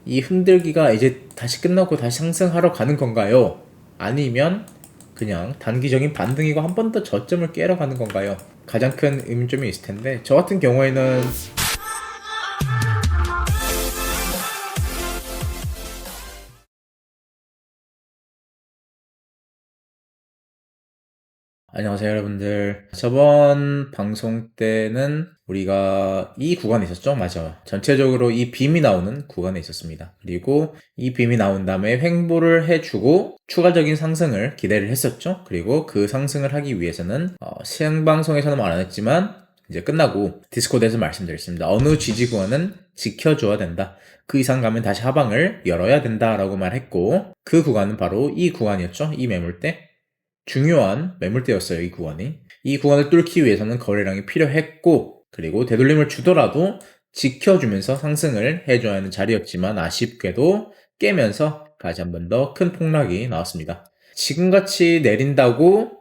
이 흔들기가 이제 다시 끝나고 다시 상승하러 가는 건가요? 아니면 그냥 단기적인 반등이고 한 번 더 저점을 깨러 가는 건가요? 가장 큰 의문점이 있을 텐데, 저 같은 경우에는 안녕하세요 여러분들. 저번 방송 때는 우리가 이 구간에 있었죠? 맞아요. 전체적으로 이 빔이 나오는 구간에 있었습니다. 그리고 이 빔이 나온 다음에 횡보를 해주고 추가적인 상승을 기대를 했었죠. 그리고 그 상승을 하기 위해서는 시향방송에서는 말 안 했지만 이제 끝나고 디스코드에서 말씀드렸습니다. 어느 지지 구간은 지켜줘야 된다. 그 이상 가면 다시 하방을 열어야 된다라고 말했고, 그 구간은 바로 이 구간이었죠. 이 매물대. 중요한 매물대였어요, 이 구간이. 이 구간을 뚫기 위해서는 거래량이 필요했고, 그리고 되돌림을 주더라도 지켜주면서 상승을 해줘야 하는 자리였지만 아쉽게도 깨면서 다시 한 번 더 큰 폭락이 나왔습니다. 지금같이 내린다고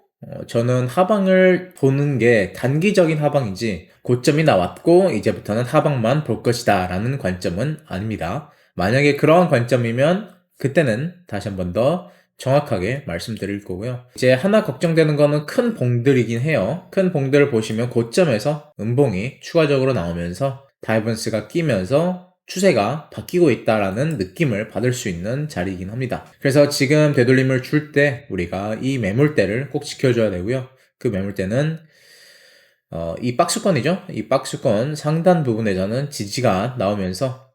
저는 하방을 보는 게 단기적인 하방이지 고점이 나왔고 이제부터는 하방만 볼 것이다 라는 관점은 아닙니다. 만약에 그러한 관점이면 그때는 다시 한 번 더 정확하게 말씀드릴 거고요. 이제 하나 걱정되는 거는 큰 봉들이긴 해요. 큰 봉들을 보시면 고점에서 음봉이 추가적으로 나오면서 다이버스가 끼면서 추세가 바뀌고 있다라는 느낌을 받을 수 있는 자리이긴 합니다. 그래서 지금 되돌림을 줄 때 우리가 이 매물대를 꼭 지켜줘야 되고요. 그 매물대는 이 박스권이죠. 이 박스권 상단 부분에서는 지지가 나오면서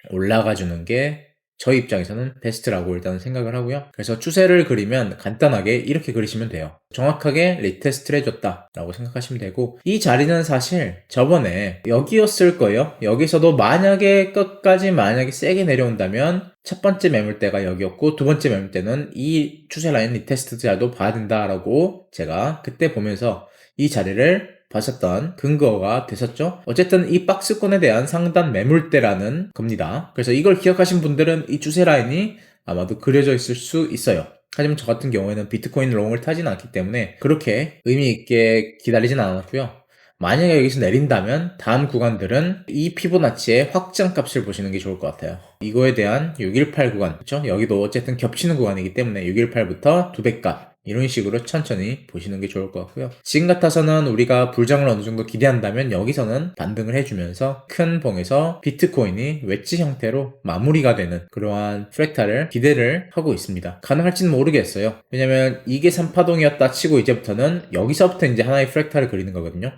올라가 주는 게 저희 입장에서는 베스트라고 일단 생각을 하고요. 그래서 추세를 그리면 간단하게 이렇게 그리시면 돼요. 정확하게 리테스트를 해줬다 라고 생각하시면 되고, 이 자리는 사실 저번에 여기였을 거예요. 여기서도 만약에 끝까지 만약에 세게 내려온다면 첫 번째 매물대가 여기였고 두 번째 매물대는 이 추세 라인 리테스트자도 봐야 된다라고 제가 그때 보면서 이 자리를 봤었던 근거가 됐었죠. 어쨌든 이 박스권에 대한 상단 매물대라는 겁니다. 그래서 이걸 기억하신 분들은 이 추세 라인이 아마도 그려져 있을 수 있어요. 하지만 저 같은 경우에는 비트코인 롱을 타진 않기 때문에 그렇게 의미 있게 기다리진 않았고요. 만약에 여기서 내린다면 다음 구간들은 이 피보나치의 확장 값을 보시는 게 좋을 것 같아요. 이거에 대한 618 구간, 그렇죠? 여기도 어쨌든 겹치는 구간이기 때문에 618부터 200값 이런 식으로 천천히 보시는 게 좋을 것 같고요. 지금 같아서는 우리가 불장을 어느 정도 기대한다면 여기서는 반등을 해주면서 큰 봉에서 비트코인이 웨지 형태로 마무리가 되는 그러한 프랙탈을 기대를 하고 있습니다. 가능할지는 모르겠어요. 왜냐면 이게 3파동이었다 치고 이제부터는 여기서부터 이제 하나의 프랙탈을 그리는 거거든요.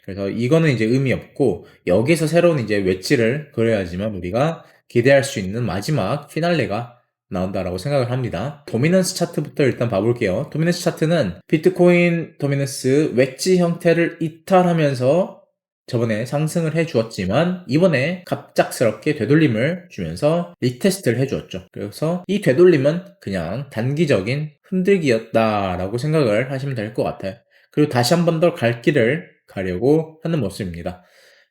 그래서 이거는 이제 의미 없고 여기서 새로운 이제 웨지를 그려야지만 우리가 기대할 수 있는 마지막 피날레가 나온다라고 생각을 합니다. 도미넌스 차트부터 일단 봐볼게요. 도미넌스 차트는 비트코인 도미넌스 웨지 형태를 이탈하면서 저번에 상승을 해주었지만 이번에 갑작스럽게 되돌림을 주면서 리테스트를 해주었죠. 그래서 이 되돌림은 그냥 단기적인 흔들기였다라고 생각을 하시면 될 것 같아요. 그리고 다시 한 번 더 갈 길을 가려고 하는 모습입니다.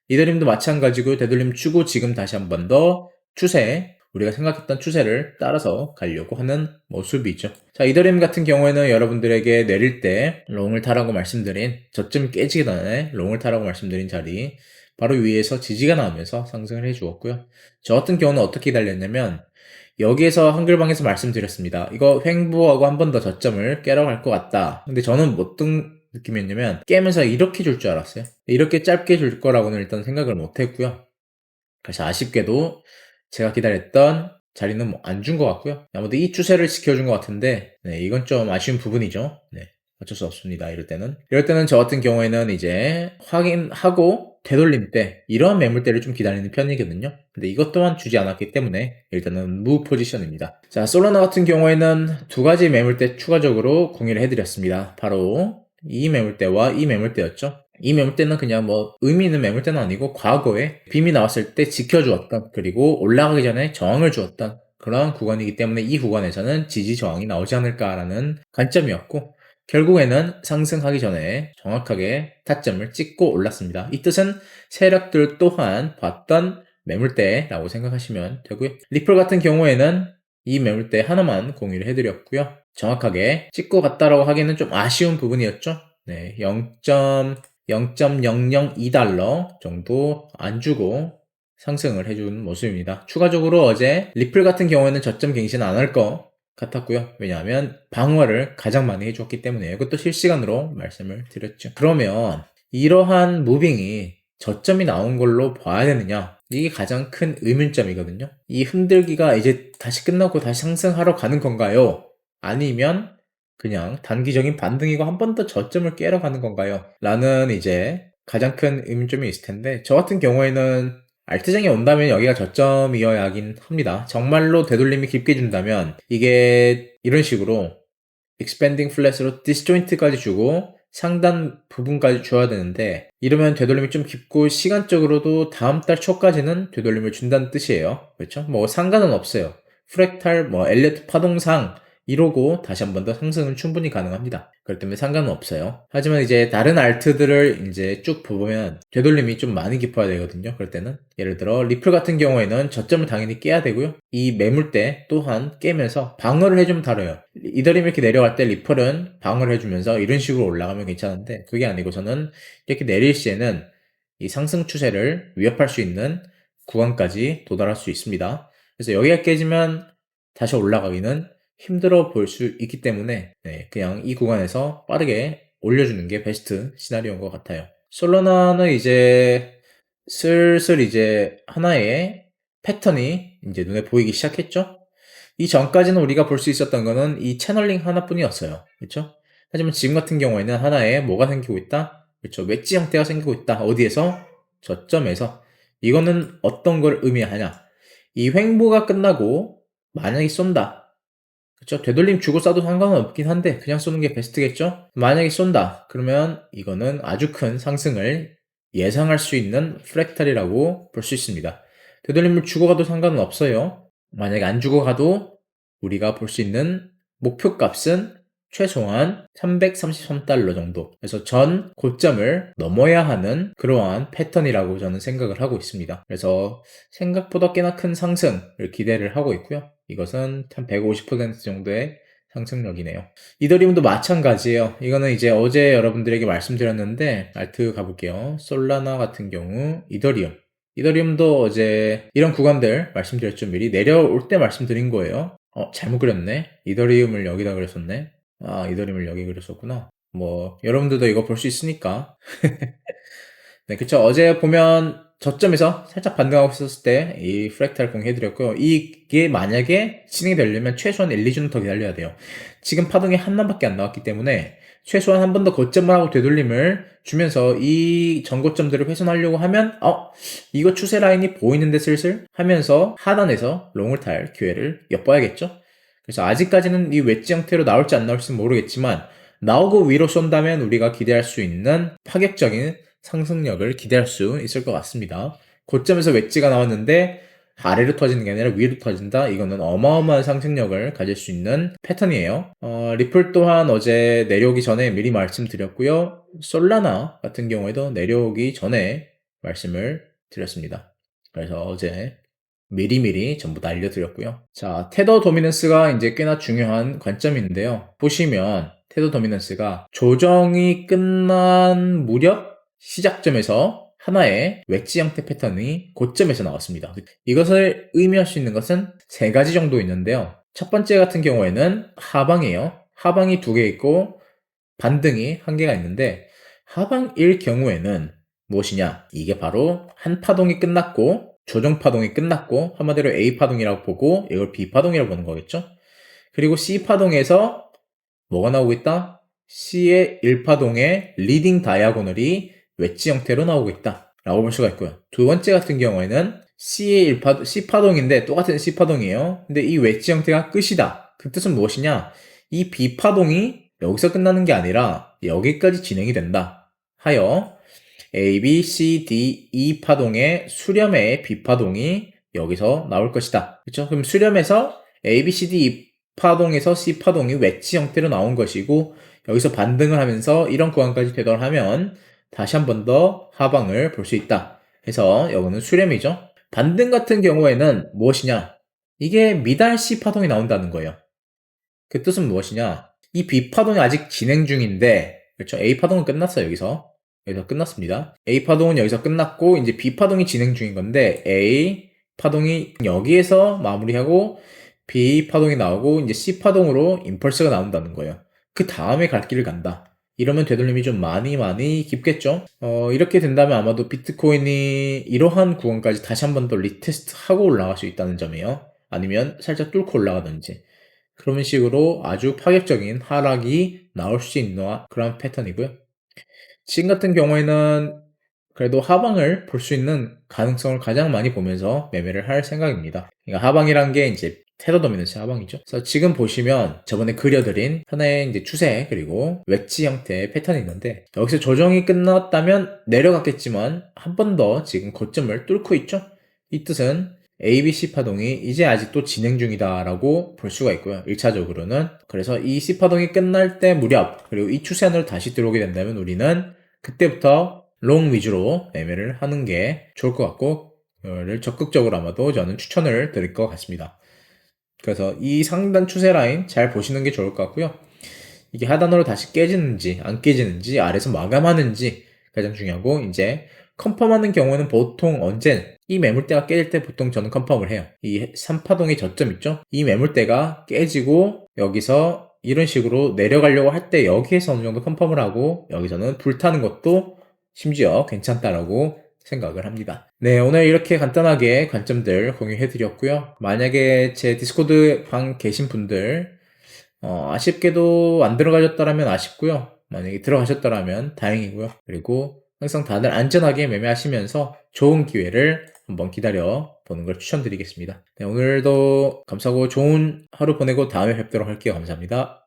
이더림도 마찬가지고 되돌림 주고 지금 다시 한 번 더 추세, 우리가 생각했던 추세를 따라서 가려고 하는 모습이죠. 자, 이더림 같은 경우에는 여러분들에게 내릴 때 롱을 타라고 말씀드린, 저점 깨지기 전에 롱을 타라고 말씀드린 자리 바로 위에서 지지가 나오면서 상승을 해주었고요. 저 같은 경우는 어떻게 달렸냐면 여기에서 한글방에서 말씀드렸습니다. 이거 횡보하고 한 번 더 저점을 깨러 갈 것 같다. 근데 저는 어떤 느낌이었냐면 깨면서 이렇게 줄 줄 알았어요. 이렇게 짧게 줄 거라고는 일단 생각을 못 했고요. 그래서 아쉽게도 제가 기다렸던 자리는 뭐 안 준 것 같고요. 아무튼 이 추세를 지켜준 것 같은데, 네, 이건 좀 아쉬운 부분이죠. 네, 어쩔 수 없습니다. 이럴 때는 저 같은 경우에는 이제 확인하고 되돌림 때 이런 매물대를 좀 기다리는 편이거든요. 근데 이것 또한 주지 않았기 때문에 일단은 무 포지션입니다. 자, 솔라나 같은 경우에는 두 가지 매물대 추가적으로 공유를 해드렸습니다. 바로 이 매물대와 이 매물대였죠. 이 매물대는 그냥 뭐 의미 있는 매물대는 아니고 과거에 빔이 나왔을 때 지켜주었던, 그리고 올라가기 전에 저항을 주었던 그런 구간이기 때문에 이 구간에서는 지지 저항이 나오지 않을까라는 관점이었고, 결국에는 상승하기 전에 정확하게 타점을 찍고 올랐습니다. 이 뜻은 세력들 또한 봤던 매물대라고 생각하시면 되고요. 리플 같은 경우에는 이 매물대 하나만 공유를 해드렸고요. 정확하게 찍고 갔다라고 하기는 좀 아쉬운 부분이었죠. 네, 0.002달러 정도 안 주고 상승을 해준 모습입니다. 추가적으로 어제 리플 같은 경우에는 저점 갱신 안 할 것 같았고요. 왜냐하면 방어를 가장 많이 해줬기 때문에 이것도 실시간으로 말씀을 드렸죠. 그러면 이러한 무빙이 저점이 나온 걸로 봐야 되느냐? 이게 가장 큰 의문점이거든요. 이 흔들기가 이제 다시 끝나고 다시 상승하러 가는 건가요? 아니면 그냥 단기적인 반등이고 한 번 더 저점을 깨러 가는 건가요? 라는 이제 가장 큰 의문점이 있을 텐데, 저 같은 경우에는 알트장이 온다면 여기가 저점이어야 하긴 합니다. 정말로 되돌림이 깊게 준다면 이게 이런 식으로 expanding flat으로 disjoint까지 주고 상단 부분까지 줘야 되는데, 이러면 되돌림이 좀 깊고 시간적으로도 다음 달 초까지는 되돌림을 준다는 뜻이에요. 그렇죠? 뭐 상관은 없어요. 프랙탈 뭐 엘리어트 파동상 이러고 다시 한 번 더 상승은 충분히 가능합니다. 그렇기 때문에 상관은 없어요. 하지만 이제 다른 알트들을 이제 쭉 보면 되돌림이 좀 많이 깊어야 되거든요. 그럴 때는 예를 들어 리플 같은 경우에는 저점을 당연히 깨야 되고요. 이 매물대 또한 깨면서 방어를 해주면 다뤄요. 이더리움이 이렇게 내려갈 때 리플은 방어를 해주면서 이런 식으로 올라가면 괜찮은데, 그게 아니고서는 이렇게 내릴 시에는 이 상승 추세를 위협할 수 있는 구간까지 도달할 수 있습니다. 그래서 여기가 깨지면 다시 올라가기는 힘들어 보일 수 있기 때문에 그냥 이 구간에서 빠르게 올려주는 게 베스트 시나리오인 것 같아요. 솔라나는 이제 슬슬 이제 하나의 패턴이 이제 눈에 보이기 시작했죠. 이 전까지는 우리가 볼 수 있었던 거는 이 채널링 하나뿐이었어요. 그렇죠? 하지만 지금 같은 경우에는 하나의 뭐가 생기고 있다? 그렇죠? 웨지 형태가 생기고 있다. 어디에서? 저점에서. 이거는 어떤 걸 의미하냐? 이 횡보가 끝나고 만약에 쏜다. 그쵸? 되돌림 주고 쏴도 상관은 없긴 한데 그냥 쏘는 게 베스트겠죠? 만약에 쏜다. 그러면 이거는 아주 큰 상승을 예상할 수 있는 프랙탈이라고 볼 수 있습니다. 되돌림을 주고 가도 상관은 없어요. 만약에 안 주고 가도 우리가 볼 수 있는 목표 값은 최소한 333달러 정도. 그래서 전 고점을 넘어야 하는 그러한 패턴이라고 저는 생각을 하고 있습니다. 그래서 생각보다 꽤나 큰 상승을 기대를 하고 있고요. 이것은 한 150% 정도의 상승력이네요. 이더리움도 마찬가지예요. 이거는 이제 어제 여러분들에게 말씀드렸는데 알트 가볼게요. 솔라나 같은 경우 이더리움도 어제 이런 구간들 말씀드렸죠. 미리 내려올 때 말씀드린 거예요. 잘못 그렸네. 이더리움을 여기다 그렸었네. 아, 이더리움을 여기 그렸었구나. 뭐 여러분들도 이거 볼 수 있으니까. 네, 그쵸. 어제 보면 저점에서 살짝 반등하고 있었을 때 이 프랙탈 공유해드렸고요. 이게 만약에 진행이 되려면 최소한 1, 2주는 더 기다려야 돼요. 지금 파동이 하나밖에 안 나왔기 때문에 최소한 한 번 더 고점을 하고 되돌림을 주면서 이 전고점들을 훼손하려고 하면 이거 추세 라인이 보이는데 슬슬 하면서 하단에서 롱을 탈 기회를 엿봐야겠죠. 그래서 아직까지는 이 웨지 형태로 나올지 안 나올지는 모르겠지만 나오고 위로 쏜다면 우리가 기대할 수 있는 파격적인 상승력을 기대할 수 있을 것 같습니다. 고점에서 웨지가 나왔는데 아래로 터지는 게 아니라 위로 터진다? 이거는 어마어마한 상승력을 가질 수 있는 패턴이에요. 리플 또한 어제 내려오기 전에 미리 말씀드렸고요. 솔라나 같은 경우에도 내려오기 전에 말씀을 드렸습니다. 그래서 어제 미리미리 전부 다 알려드렸고요. 자, 테더 도미넌스가 이제 꽤나 중요한 관점인데요. 보시면 테더 도미넌스가 조정이 끝난 무렵 시작점에서 하나의 웨지 형태 패턴이 고점에서 나왔습니다. 이것을 의미할 수 있는 것은 세 가지 정도 있는데요. 첫 번째 같은 경우에는 하방이에요. 하방이 두 개 있고 반등이 한 개가 있는데, 하방일 경우에는 무엇이냐? 이게 바로 한 파동이 끝났고 조정 파동이 끝났고 한마디로 A 파동이라고 보고 이걸 B 파동이라고 보는 거겠죠? 그리고 C 파동에서 뭐가 나오고 있다? C의 1파동의 리딩 다이아고널이 웨지 형태로 나오고 있다 라고 볼 수가 있고요. 두 번째 같은 경우에는 C의 1파동, C파동인데 똑같은 C파동이에요. 근데 이 웨지 형태가 끝이다. 그 뜻은 무엇이냐? 이 B파동이 여기서 끝나는 게 아니라 여기까지 진행이 된다 하여 A, B, C, D, E 파동의 수렴의 B 파동이 여기서 나올 것이다. 그렇죠? 그럼 수렴에서 A, B, C, D, E 파동에서 C 파동이 웨지 형태로 나온 것이고, 여기서 반등을 하면서 이런 구간까지 되돌하면 다시 한 번 더 하방을 볼 수 있다. 해서 여기는 수렴이죠. 반등 같은 경우에는 무엇이냐? 이게 미달 C 파동이 나온다는 거예요. 그 뜻은 무엇이냐? 이 B 파동이 아직 진행 중인데, 그렇죠? A 파동은 끝났어요, 여기서. 여기서 끝났습니다. A 파동은 여기서 끝났고 이제 B 파동이 진행 중인 건데 A 파동이 여기에서 마무리하고 B 파동이 나오고 이제 C 파동으로 임펄스가 나온다는 거예요. 그 다음에 갈 길을 간다. 이러면 되돌림이 좀 많이 깊겠죠? 이렇게 된다면 아마도 비트코인이 이러한 구간까지 다시 한 번 더 리테스트하고 올라갈 수 있다는 점이에요. 아니면 살짝 뚫고 올라가든지. 그런 식으로 아주 파격적인 하락이 나올 수 있는 그런 패턴이고요. 지금 같은 경우에는 그래도 하방을 볼 수 있는 가능성을 가장 많이 보면서 매매를 할 생각입니다. 그러니까 하방이란 게 이제 테더 도미넌스 하방이죠. 그래서 지금 보시면 저번에 그려드린 하나의 이제 추세 그리고 웨지 형태의 패턴이 있는데 여기서 조정이 끝났다면 내려갔겠지만 한 번 더 지금 고점을 뚫고 있죠. 이 뜻은 ABC 파동이 이제 아직도 진행 중이다라고 볼 수가 있고요. 1차적으로는. 그래서 이 C 파동이 끝날 때 무렵 그리고 이 추세선으로 다시 들어오게 된다면 우리는 그때부터 롱 위주로 매매를 하는 게 좋을 것 같고 이거를 적극적으로 아마도 저는 추천을 드릴 것 같습니다. 그래서 이 상단 추세 라인 잘 보시는 게 좋을 것 같고요. 이게 하단으로 다시 깨지는지 안 깨지는지 아래에서 마감하는지 가장 중요하고 이제 컨펌하는 경우는 보통 언제 이 매물대가 깨질 때 보통 저는 컨펌을 해요. 이 3파동의 저점 있죠? 이 매물대가 깨지고 여기서 이런 식으로 내려가려고 할 때 여기에서 어느 정도 컨펌을 하고 여기서는 불타는 것도 심지어 괜찮다라고 생각을 합니다. 네, 오늘 이렇게 간단하게 관점들 공유해 드렸고요. 만약에 제 디스코드 방 계신 분들 아쉽게도 안 들어가셨다라면 아쉽고요. 만약에 들어가셨다라면 다행이고요. 그리고 항상 다들 안전하게 매매하시면서 좋은 기회를 한번 기다려 보는 걸 추천드리겠습니다. 네, 오늘도 감사하고 좋은 하루 보내고 다음에 뵙도록 할게요. 감사합니다.